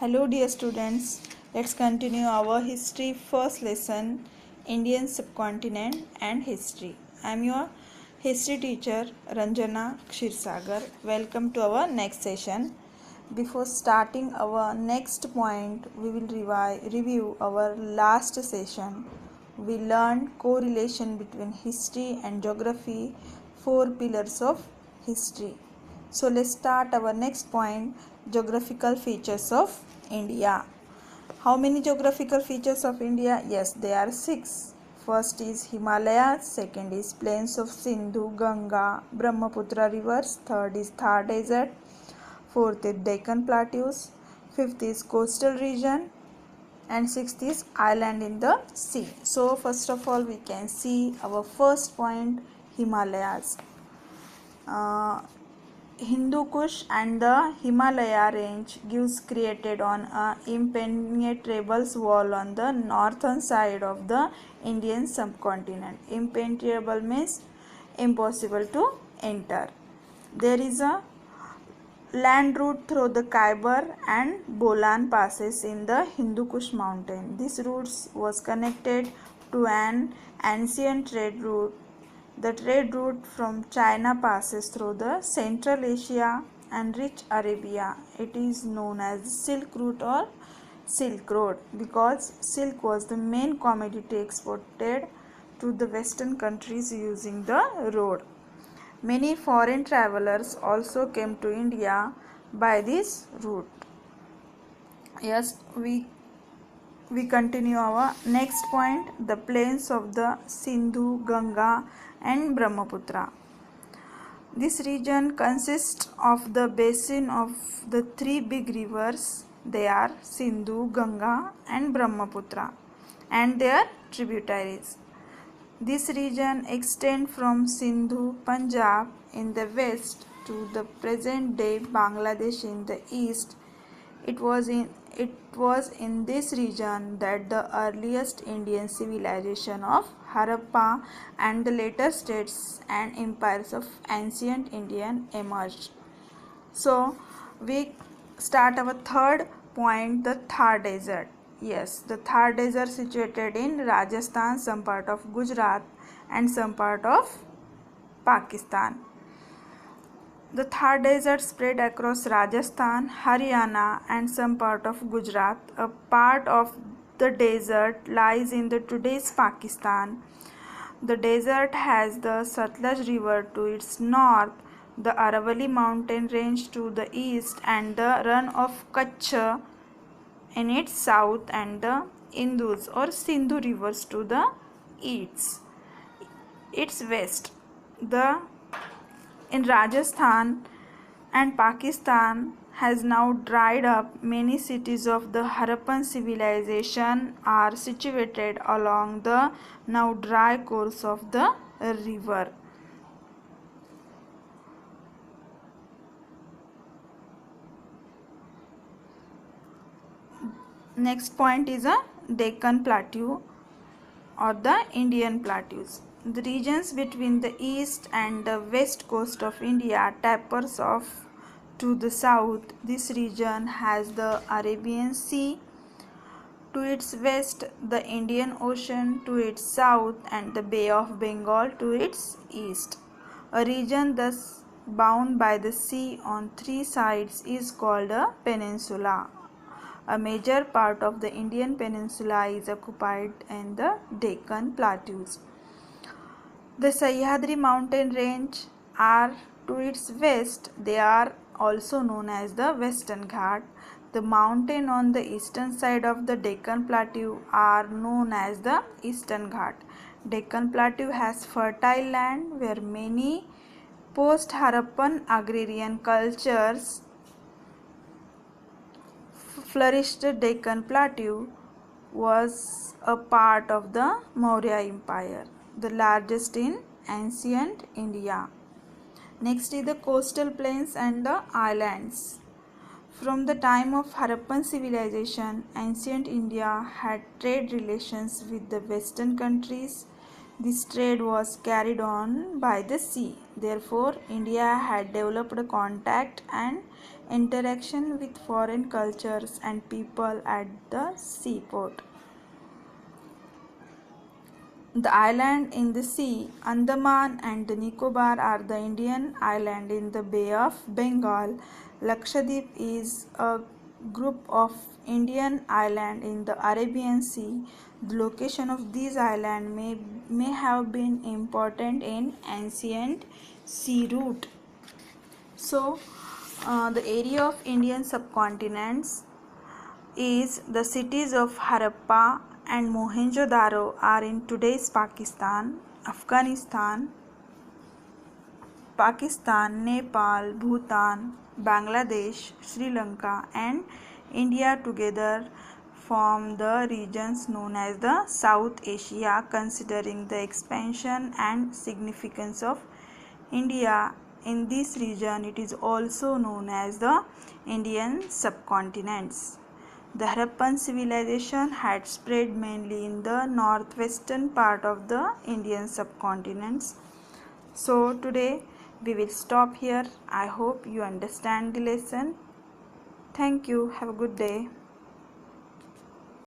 Hello dear students, let's continue our history first lesson, Indian subcontinent and history. I am your history teacher Ranjana Kshirsagar. Welcome to our next session. Before starting our next point, we will review our last session. We learned correlation between history and geography, four pillars of history. So let's start our next point, geographical features of India. How many geographical features of India? Yes, there are six. First is Himalayas, second is plains of Sindhu, Ganga, Brahmaputra rivers, third is Thar desert, fourth is Deccan plateaus, fifth is coastal region, and sixth is island in the sea. So first of all we can see our first point, Himalayas. Hindu Kush and the Himalaya range gives created on a impenetrable wall on the northern side of the Indian subcontinent. Impenetrable means impossible to enter. There is a land route through the Khyber and Bolan passes in the Hindu Kush mountain. This route was connected to an ancient trade route. The trade route from China passes through the Central Asia and rich Arabia. It is known as Silk Route or Silk Road because silk was the main commodity exported to the Western countries using the road. Many foreign travelers also came to India by this route. Yes, we continue our next point, the plains of the Sindhu, Ganga and Brahmaputra. This region consists of the basin of the three big rivers. They are Sindhu, Ganga and Brahmaputra and their tributaries. This region extends from Sindhu, Punjab in the west to the present day Bangladesh in the east. It was in this region that the earliest Indian civilization of Harappa and the later states and empires of ancient India emerged. So we start our third point, the Thar desert. Yes, the Thar desert situated in Rajasthan, some part of Gujarat and some part of Pakistan. The Thar desert spread across Rajasthan, Haryana and some part of Gujarat. A part of the desert lies in the today's Pakistan. The desert has the Satluj river to its north, the Aravalli mountain range to the east and the run of Kutch in its south and the Indus or Sindhu rivers to the east. Its west. In Rajasthan and Pakistan has now dried up. Many cities of the Harappan civilization are situated along the now dry course of the river. Next point is a Deccan Plateau or the Indian Plateaus. The regions between the east and the west coast of India tapers off to the south. This region has the Arabian Sea to its west, the Indian Ocean to its south and the Bay of Bengal to its east. A region thus bound by the sea on three sides is called a peninsula. A major part of the Indian peninsula is occupied in the Deccan Plateaus. The Sahyadri mountain range are to its west. They are also known as the Western Ghat. The mountain on the eastern side of the Deccan Plateau are known as the Eastern Ghat. Deccan Plateau has fertile land where many post-Harappan agrarian cultures flourished. Deccan Plateau was a part of the Maurya Empire, the largest in ancient India. Next is the coastal plains and the islands. From the time of Harappan civilization, ancient India had trade relations with the western countries. This trade was carried on by the sea. Therefore, India had developed contact and interaction with foreign cultures and people at the seaport. The island in the sea, Andaman and the Nicobar are the Indian island in the Bay of Bengal. Lakshadweep is a group of Indian islands in the Arabian Sea. The location of these islands may have been important in ancient sea route. So, the area of Indian subcontinents is the cities of Harappa and Mohenjo-daro are in today's Pakistan, Afghanistan, Nepal, Bhutan, Bangladesh, Sri Lanka and India together form the regions known as the South Asia. Considering the expansion and significance of India in this region, it is also known as the Indian subcontinents. The Harappan civilization had spread mainly in the northwestern part of the Indian subcontinents. So today we will stop here. I hope you understand the lesson. Thank you. Have a good day.